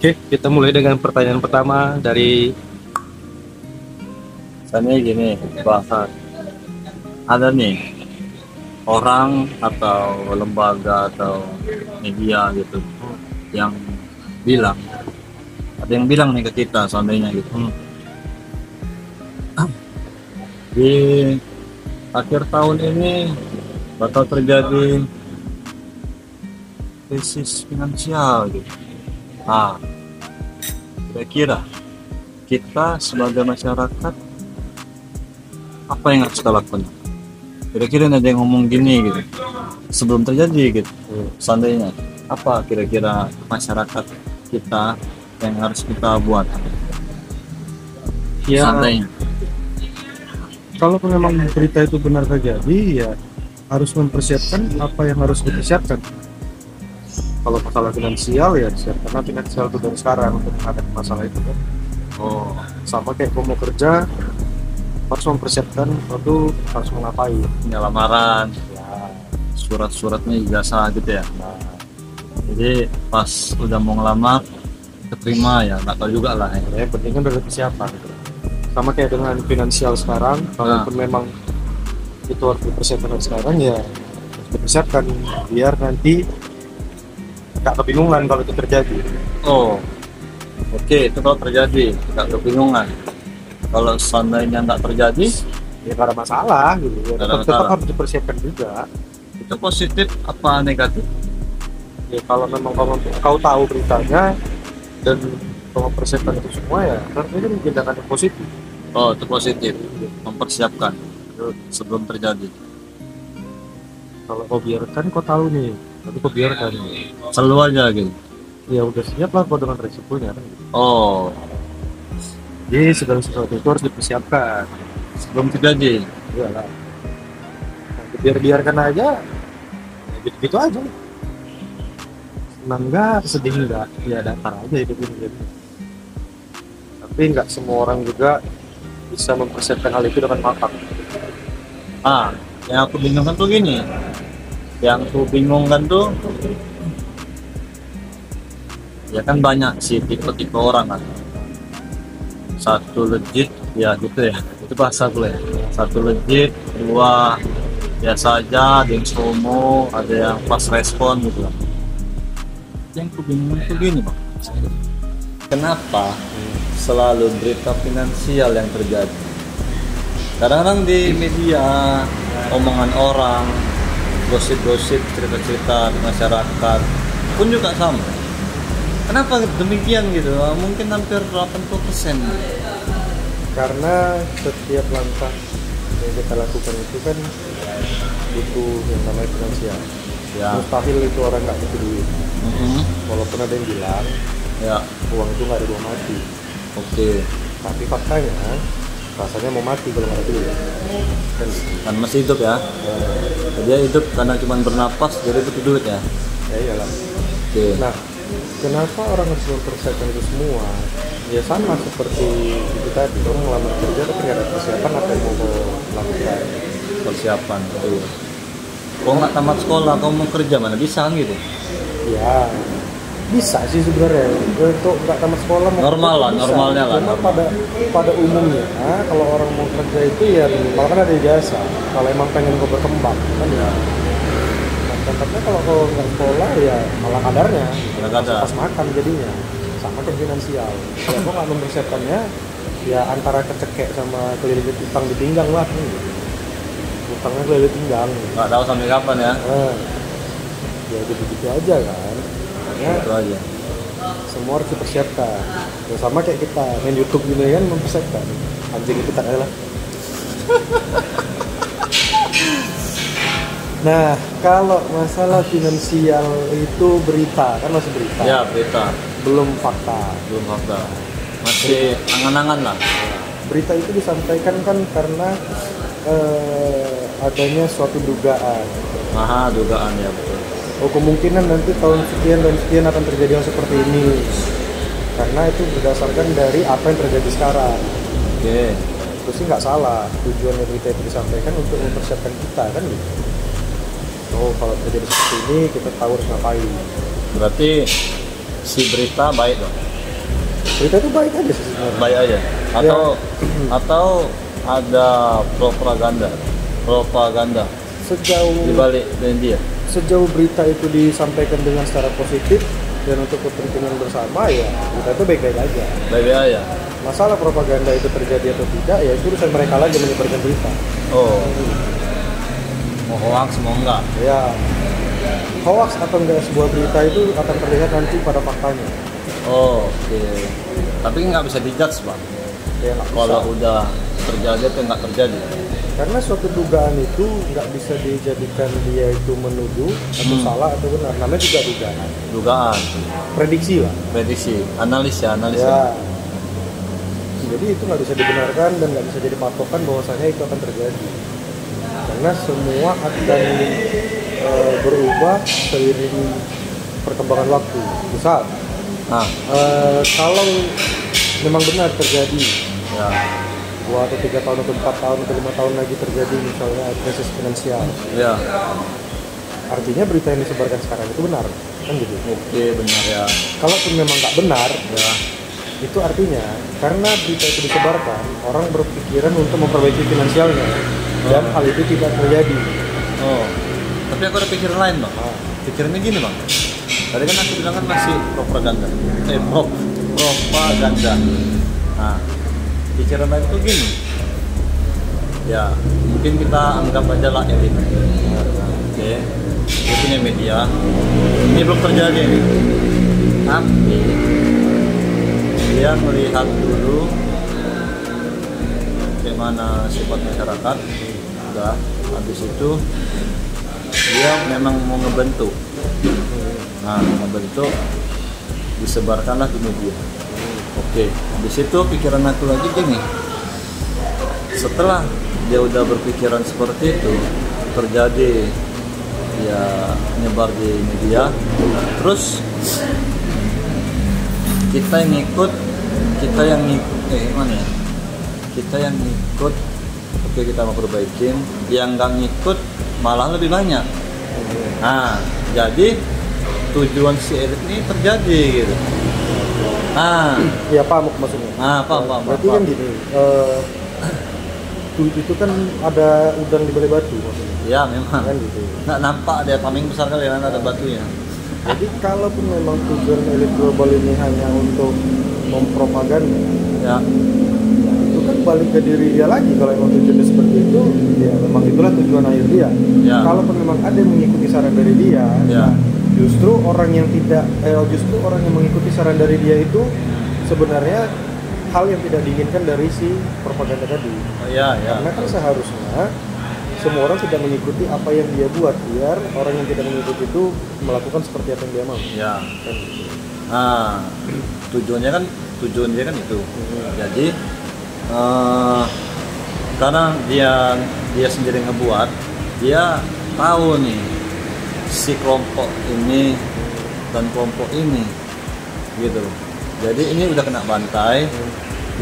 Oke, kita mulai dengan pertanyaan pertama dari Misalnya gini, bahasa ada nih orang atau lembaga atau media gitu yang bilang, ada yang bilang nih ke kita seandainya gitu, di akhir tahun ini bakal terjadi krisis finansial gitu. Ah, kira-kira kita sebagai masyarakat apa yang harus kita lakukan? Kira-kira ada yang ngomong gini gitu sebelum terjadi gitu, seandainya apa kira-kira masyarakat kita yang harus kita buat ya, seandainya? kalau memang berita itu benar terjadi, ya harus mempersiapkan apa yang harus dipersiapkan. Kalau masalah finansial, ya siapkan finansial itu dari sekarang untuk menghadapi masalah itu kan. Oh, Sama kayak kamu mau kerja, harus mempersiapkan waktu harus mau ngapain. punya lamaran, Ya, surat-suratnya ijazah gitu ya. nah, Jadi pas udah mau ngelamar keterima ya nggak tahu juga lah ya. yang penting kan udah ada persiapan. Sama kayak dengan finansial sekarang, kalaupun memang itu harus dipersiapkan dari sekarang, ya harus dipersiapkan biar nanti nggak kebingungan kalau itu terjadi. Oh, oke, itu kalau terjadi nggak kebingungan. Kalau seandainya nggak terjadi, Ya nggak ada masalah gitu, ya nggak ada tetap masalah. harus dipersiapkan juga. Itu positif apa negatif? Ya kalau memang kau tahu beritanya dan kau mempersiapkan itu semua, ya artinya kan tindakan yang positif. Oh, itu positif, mempersiapkan itu sebelum terjadi. Kalau kau biarkan, kau tahu nih, tapi kau biarkan, Selalu aja gitu. ya udah siap lah kau dengan resikonya kan. Oh, Jadi segala sesuatu itu harus dipersiapkan. sebelum terjadi. Iyalah. Nah, biarkan aja, ya gitu-gitu aja. Senang enggak, sedih enggak, ya datar aja hidup ini gitu. Tapi nggak semua orang juga bisa mempersiapkan hal itu dengan matang. Ah, yang aku bingungkan tuh gini. Yang aku bingungkan tuh, ya kan banyak sih tipe-tipe orang kan. Satu legit, ya gitu ya. Itu bahasa gue. Satu legit, dua biasa aja, ada yang slow, ada yang pas respon gitu lah. Yang aku bingung tuh gini bang. Kenapa selalu berita finansial yang terjadi? Kadang-kadang di media, omongan orang, gosip-gosip, cerita-cerita di masyarakat pun juga sama. Kenapa demikian gitu? Mungkin hampir 80%. Karena setiap langkah yang kita lakukan itu kan butuh yang namanya finansial. Ya. Mustahil itu orang nggak butuh duit. Mhm. Walaupun ada yang bilang Ya, uang itu nggak ada dua mati, oke. tapi faktanya rasanya mau mati kalau nggak ada duit. Kan gitu. Kan masih hidup ya. Dia hidup karena cuma bernapas, jadi butuh duit ya. Ya iyalah. Oke. Nah, kenapa orang harus mempersiapkan itu semua? Ya sama seperti itu tadi, orang melamar kerja tapi nggak ada persiapan apa yang mau kau lakukan. Persiapan. Iya. Kau nggak tamat sekolah, kau mau kerja mana bisa kan gitu? Ya, bisa sih sebenarnya untuk nggak tamat sekolah mau Normal kerja lah, bisa. normalnya lah, Cuma normal. pada umumnya kalau orang mau kerja itu ya minimal kan ada ijazah. Kalau emang pengen kau berkembang kan ya. Nah, contohnya kalau kau nggak sekolah ya malah kadarnya, Nggak ada. pas makan jadinya sama kayak finansial. Ya kau nggak mempersiapkannya, ya antara kecekek sama kelilit utang di pinggang lah. Utangnya kelilit pinggang. Nggak tahu sampai kapan ya. Nah, ya gitu-gitu aja kan. Makanya Itu aja. semua harus dipersiapkan. Ya, sama kayak kita main YouTube gini kan mempersiapkan. Anjing itu tak ada lah. Nah, kalau masalah finansial itu berita kan masih berita, Ya, berita belum fakta. belum fakta. Masih angan-angan lah. Berita itu disampaikan kan karena adanya suatu dugaan. Aha, dugaan ya betul. Oh, kemungkinan nanti tahun sekian dan sekian akan terjadi yang seperti ini. Karena itu berdasarkan dari apa yang terjadi sekarang. Oke. Itu sih nggak salah. Tujuannya berita itu disampaikan untuk mempersiapkan kita kan gitu. Oh, kalau terjadi seperti ini kita tahu harus ngapain. Berarti si berita baik dong. Berita itu baik aja sih sebenarnya. Baik aja. Atau ada propaganda di balik media. Sejauh berita itu disampaikan dengan secara positif dan untuk kepentingan bersama, ya berita itu baik-baik aja. Baik aja. Masalah propaganda itu terjadi atau tidak, ya itu urusan mereka lagi menyebarkan berita. Oh. Mau hoax mau enggak? Ya, hoax atau enggak sebuah berita itu akan terlihat nanti pada faktanya. Oh, oke. Tapi nggak bisa dijudge, Bang. Ya, nggak bisa. Kalau udah terjadi atau nggak terjadi. Karena suatu dugaan itu nggak bisa dijadikan dia itu menuduh atau salah atau benar. Namanya juga Dugaan. Prediksi lah. Prediksi. Analisa. Ya. Jadi itu nggak bisa dibenarkan dan nggak bisa jadi patokan bahwasanya itu akan terjadi. Karena semua akan berubah seiring perkembangan waktu. Misal, kalau memang benar terjadi, Ya. 2 atau 3 tahun atau 4 tahun atau 5 tahun lagi terjadi misalnya krisis finansial, Ya. artinya berita yang disebarkan sekarang itu benar, kan gitu. Oke, benar ya. Kalaupun memang nggak benar, Ya. itu artinya karena berita itu disebarkan, orang berpikiran untuk memperbaiki finansialnya dan hal itu tidak terjadi. Oh. Tapi aku ada pikiran lain, Bang. Pikirannya gini, Bang. Tadi kan aku bilang kan masih propaganda. Propaganda. Nah, pikiran lain itu gini. Ya, mungkin kita anggap aja lah elit. Oke. Dia punya media. Ini belum terjadi nih. Tapi dia melihat dulu bagaimana sifat masyarakat. Udah, habis itu dia memang mau ngebentuk. Nah, ngebentuk disebarkanlah di media. Oke, habis itu pikiran aku lagi gini. Setelah dia udah berpikiran seperti itu, terjadi ya nyebar di media, terus kita yang ngikut, kita yang ngikut, oke kita mau perbaikin, yang nggak ngikut malah lebih banyak. Nah, jadi tujuan si elit ini terjadi gitu. Ya paham maksudnya. Paham. Berarti kan gini, itu kan ada udang di balik batu maksudnya. Ya memang. Kan gitu. Nggak nampak dia tameng besar kali kan ada batunya. Jadi kalaupun memang tujuan elit global ini hanya untuk mempropaganda, Ya. itu kan balik ke diri dia lagi. Kalau memang tujuannya seperti itu, ya memang itulah tujuan akhir dia. Ya. Kalaupun memang ada yang mengikuti saran dari dia, Ya. justru orang yang mengikuti saran dari dia itu sebenarnya hal yang tidak diinginkan dari si propaganda tadi. Ya. Karena kan seharusnya semua orang tidak mengikuti apa yang dia buat, biar orang yang tidak mengikuti itu melakukan seperti apa yang dia mau. Ya. Kan gitu. Nah, tujuan dia kan itu. Jadi karena dia sendiri ngebuat, dia tahu nih si kelompok ini dan kelompok ini gitu. Jadi ini udah kena bantai,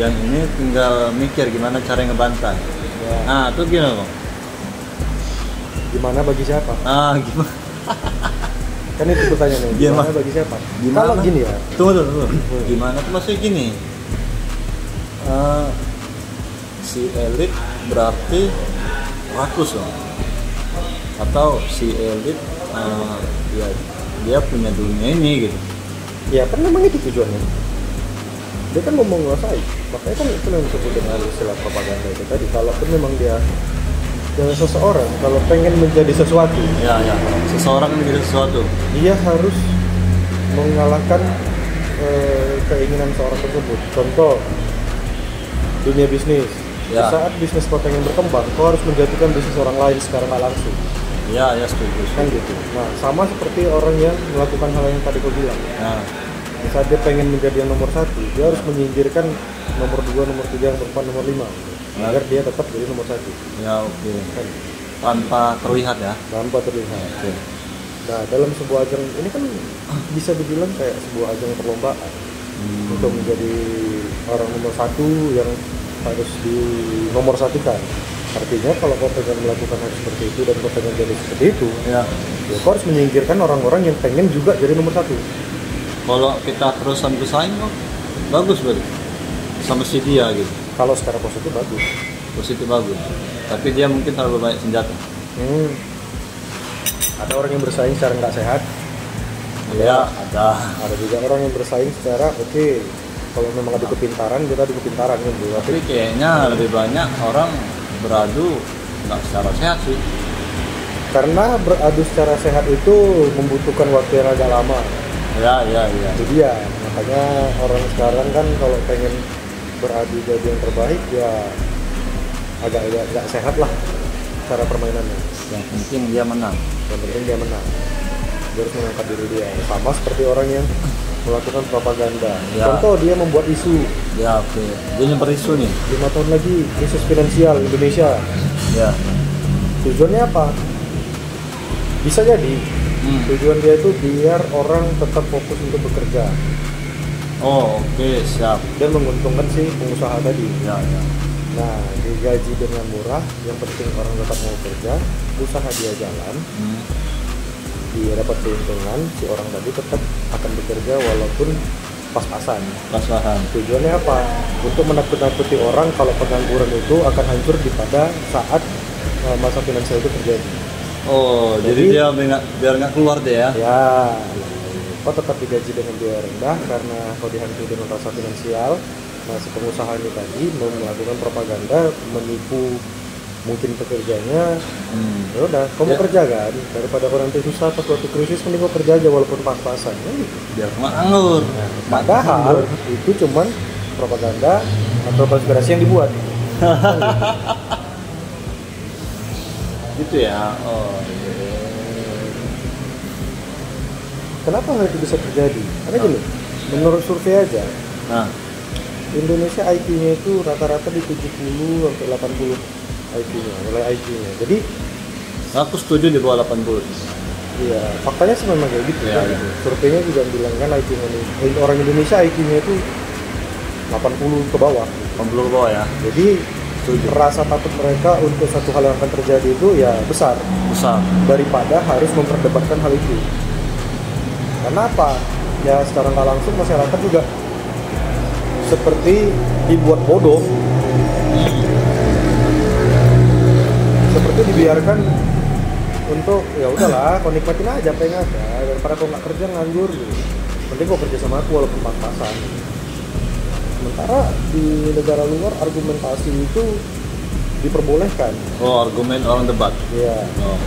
yang ini tinggal mikir gimana cara ngebantai. Ya. Nah, itu gimana, Bang? Gimana bagi siapa? Gimana? Kan itu pertanyaannya. Gimana bagi siapa? Gimana? Kalau gini ya. Tunggu. Gimana tuh maksudnya gini? Si elit berarti rakus loh. Atau si elit dia punya dunia ini gitu. Ya kan memang itu tujuannya. Dia kan mau menguasai. Makanya kan itu yang disebut dengan istilah propaganda itu tadi. Kalaupun memang dia seseorang kalau pengen menjadi sesuatu, Ya. Seseorang menjadi sesuatu. dia harus mengalahkan keinginan seorang tersebut. Contoh dunia bisnis. Ya. Di saat bisnis kau pengen berkembang, kau harus menjadikan bisnis orang lain secara nggak langsung. Ya, setuju. Kan gitu. Nah, sama seperti orang yang melakukan hal yang tadi kau bilang. Nah, Di saat dia pengen menjadi yang nomor 1, dia harus menyingkirkan nomor 2, nomor 3, nomor 4, nomor 5 agar dia tetap jadi nomor 1. ya oke. Kan? Tanpa terlihat ya. Tanpa terlihat. Oke. Nah, dalam sebuah ajang ini kan bisa dibilang kayak sebuah ajang perlombaan untuk menjadi orang nomor 1 yang harus di nomor 1-kan. Artinya kalau kau pengen melakukan hal seperti itu dan kau pengen jadi seperti itu, Ya. ya kau harus menyingkirkan orang-orang yang pengen juga jadi nomor 1. Kalau kita terusan bersaing kok, bagus berarti sama si dia gitu. Kalau secara positif bagus. Positif bagus, tapi dia mungkin terlalu banyak senjata. Ada orang yang bersaing secara nggak sehat. Iya, ada. Ada juga orang yang bersaing secara oke. Kalau memang adu kepintaran, kita adu kepintaran kan. Tapi kayaknya lebih banyak orang beradu nggak secara sehat sih. Karena beradu secara sehat itu membutuhkan waktu yang agak lama. Ya. Itu dia. Makanya orang sekarang kan kalau pengen beradu jadi yang terbaik ya agak sehat lah cara permainannya. Yang penting dia menang. Yang penting dia menang. Dia harus mengangkat diri dia. Sama seperti orang yang melakukan propaganda. Ya. Contoh dia membuat isu. Ya oke. Dia nyebar isu nih. 5 tahun lagi krisis finansial Indonesia. Ya. Tujuannya apa? Bisa jadi tujuan dia itu biar orang tetap fokus untuk bekerja Oh oke, siap. dan menguntungkan si pengusaha tadi. Ya. Nah, digaji dengan murah, yang penting orang tetap mau kerja, usaha dia jalan, dia dapat keuntungan, si orang tadi tetap akan bekerja walaupun pas-pasan. Pas-pasan. Tujuannya apa? Untuk menakut-nakuti orang kalau pengangguran itu akan hancur pada saat masa finansial itu terjadi. Oh, jadi dia biar nggak keluar deh ya? Ya, kok tetap digaji dengan biaya rendah karena kau dihantui dengan rasa finansial. Nah, si pengusaha ini tadi mau melakukan propaganda, menipu mungkin pekerjanya. Ya udah, kamu kerja kan, daripada kau nanti susah pas waktu krisis, mending kau kerja aja walaupun pas-pasan. Ya, gitu. Biar nggak nganggur. Nah, padahal itu cuman propaganda atau konspirasi yang dibuat. Gitu ya. Oh. Kenapa hal itu bisa terjadi? Karena gini, menurut survei aja, Nah, Indonesia IQ-nya itu rata-rata di 70 sampai 80 IQ-nya, nilai IQ-nya. Jadi, aku setuju di bawah 80. iya, faktanya sih memang kayak gitu. Ya, kan? ya. Surveinya juga bilang kan orang Indonesia IQ-nya itu 80 ke bawah. 80 ke bawah ya. Jadi, Setuju. rasa takut mereka untuk satu hal yang akan terjadi itu ya besar daripada harus memperdebatkan hal itu. Karena apa? Ya secara nggak langsung masyarakat juga seperti dibuat bodoh, seperti dibiarkan untuk ya udahlah, kau nikmatin aja apa yang ada daripada kau nggak kerja nganggur gitu. Penting kau kerja sama aku walaupun pas-pasan. Sementara di negara luar argumentasi itu diperbolehkan. Oh, argumen orang debat. Ya, Oh.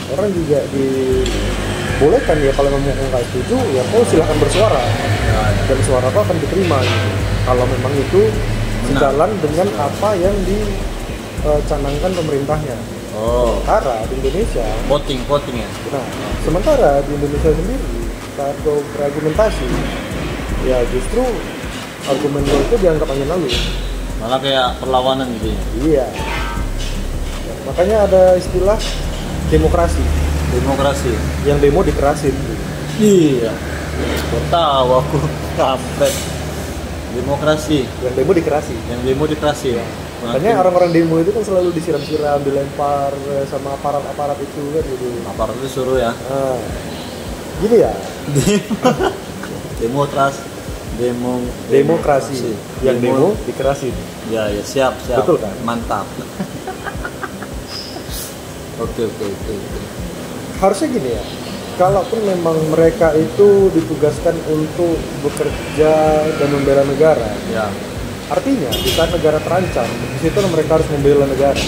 orang juga dibolehkan ya kalau memang nggak setuju ya kau silahkan bersuara dan suara kau akan diterima gitu. Kalau memang itu sejalan dengan apa yang dicanangkan pemerintahnya. Oh. Sementara di Indonesia, Voting ya. nah sementara di Indonesia sendiri saat kau berargumentasi ya justru argumen lo itu dianggap angin lalu. Malah kayak perlawanan gitu. Iya. Makanya ada istilah demokrasi. Demokrasi. Yang demo dikerasin. Iya. Gak tahu aku kampret. Demokrasi. Yang demo dikerasi. Yang demo demokrasi ya. Makanya orang-orang demo itu kan selalu disiram-siram, dilempar sama aparat-aparat itu kan gitu. Aparat itu suruh ya. Nah, gini ya. Demokrasi. Yang demo dikerasin. Ya siap. Betul kan? Mantap. Oke. Harusnya gini ya. Kalaupun memang mereka itu ditugaskan untuk bekerja dan membela negara, Ya. artinya di saat negara terancam, di situ mereka harus membela negara.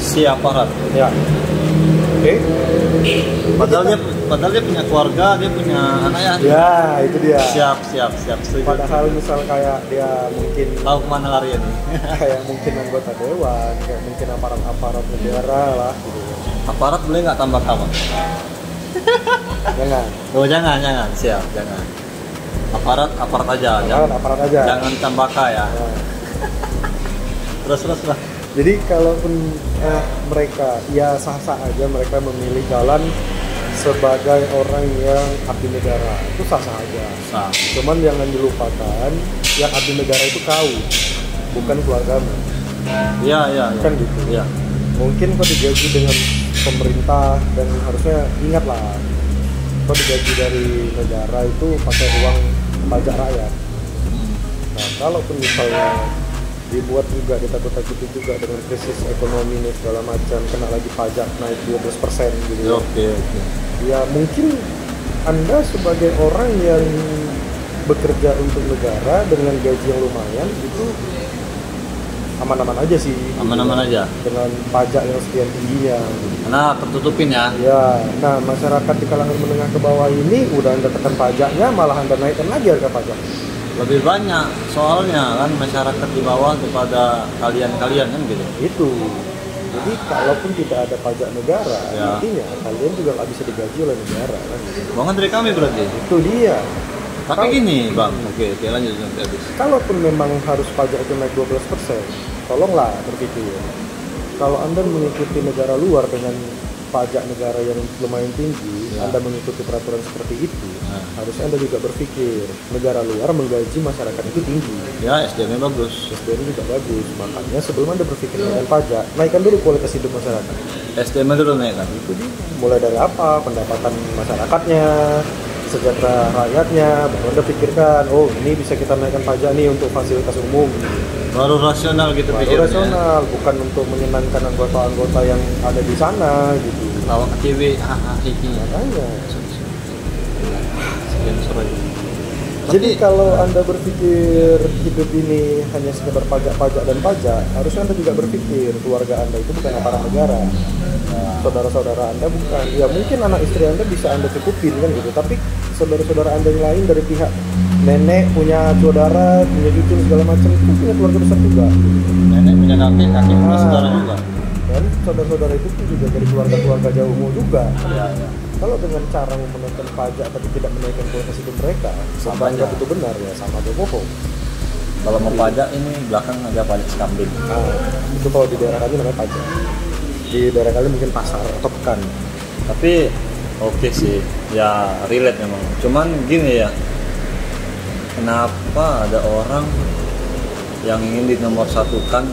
Si aparat. Ya. Oke. Padahal dia punya keluarga, dia punya anak ya. Ya, itu dia. Siap. Setuju. Padahal misal kayak dia mungkin Tahu kemana lari ini? kayak mungkin anggota dewan, kayak mungkin aparat negara lah gitu. Aparat boleh nggak tambah kawan? Jangan. Oh jangan. Siap, jangan. Aparat aja. Jangan aparat aja. Jangan tambah ya. Nah, Terus lah. jadi kalaupun mereka ya sah-sah aja mereka memilih jalan sebagai orang yang abdi negara, itu sah-sah aja. Sah. Cuman jangan dilupakan yang abdi negara itu kau, bukan keluargamu. Iya. Kan gitu. Iya. Mungkin kau digaji dengan pemerintah dan harusnya ingatlah, kau digaji dari negara itu pakai uang pajak rakyat. Nah, kalaupun misalnya dibuat juga ditakut-takuti juga dengan krisis ekonomi ini segala macam, kena lagi pajak naik 12% gitu ya. Oke. Ya mungkin Anda sebagai orang yang bekerja untuk negara dengan gaji yang lumayan itu aman-aman aja sih. Aman-aman aja. Dengan pajak yang sekian tingginya. Karena tertutupin ya. Ya, nah masyarakat di kalangan menengah ke bawah ini udah Anda tekan pajaknya, malah Anda naikkan lagi harga pajak. Lebih banyak soalnya kan masyarakat di bawah kepada kalian-kalian kan gitu. Itu. Jadi kalaupun tidak ada pajak negara, Ya. artinya kalian juga nggak bisa digaji oleh negara kan. Bukan dari kami berarti. Itu dia. Tapi gini bang, oke lanjut sampai habis. Kalaupun memang harus pajak itu naik 12%, tolonglah berpikir. Kalau Anda mengikuti negara luar dengan pajak negara yang lumayan tinggi, Ya. Anda mengikuti peraturan seperti itu, Nah. harusnya Anda juga berpikir negara luar menggaji masyarakat itu tinggi. Ya SDM-nya bagus. SDM juga bagus, makanya sebelum Anda berpikir dengan pajak, naikkan dulu kualitas hidup masyarakat. SDM-nya dulu naik kan. Itu dia. Mulai dari apa? Pendapatan masyarakatnya, sejahtera rakyatnya, baru Anda pikirkan, oh ini bisa kita naikkan pajak nih untuk fasilitas umum. Baru rasional gitu Baru pikirnya. rasional, bukan untuk menyenangkan anggota-anggota yang ada di sana gitu. Lawak TV, hahaha, hiki. Makanya. Sekian sore. Jadi kalau Anda berpikir hidup ini hanya sekedar pajak-pajak dan pajak, harusnya Anda juga berpikir keluarga Anda itu bukan aparat negara. Saudara-saudara Anda bukan. Ya mungkin anak istri Anda bisa Anda cukupin kan gitu, tapi saudara-saudara Anda yang lain dari pihak nenek punya saudara, punya cucu segala macam itu punya keluarga besar juga. Nenek punya kakek, kakek punya saudara juga. Dan saudara-saudara itu pun juga dari keluarga-keluarga jauhmu juga. Ya. Kalau dengan cara menaikkan pajak tapi tidak menaikkan kualitas hidup mereka, Sama anggap aja. itu benar ya, sama aja bohong. Kalau mau pajak ini belakang ada pajak skambling. Nah, itu kalau di daerah kami namanya pajak. Di daerah kali mungkin pasar atau pekan. Tapi oke sih, ya relate memang. Cuman gini ya, kenapa ada orang yang ingin dinomorsatukan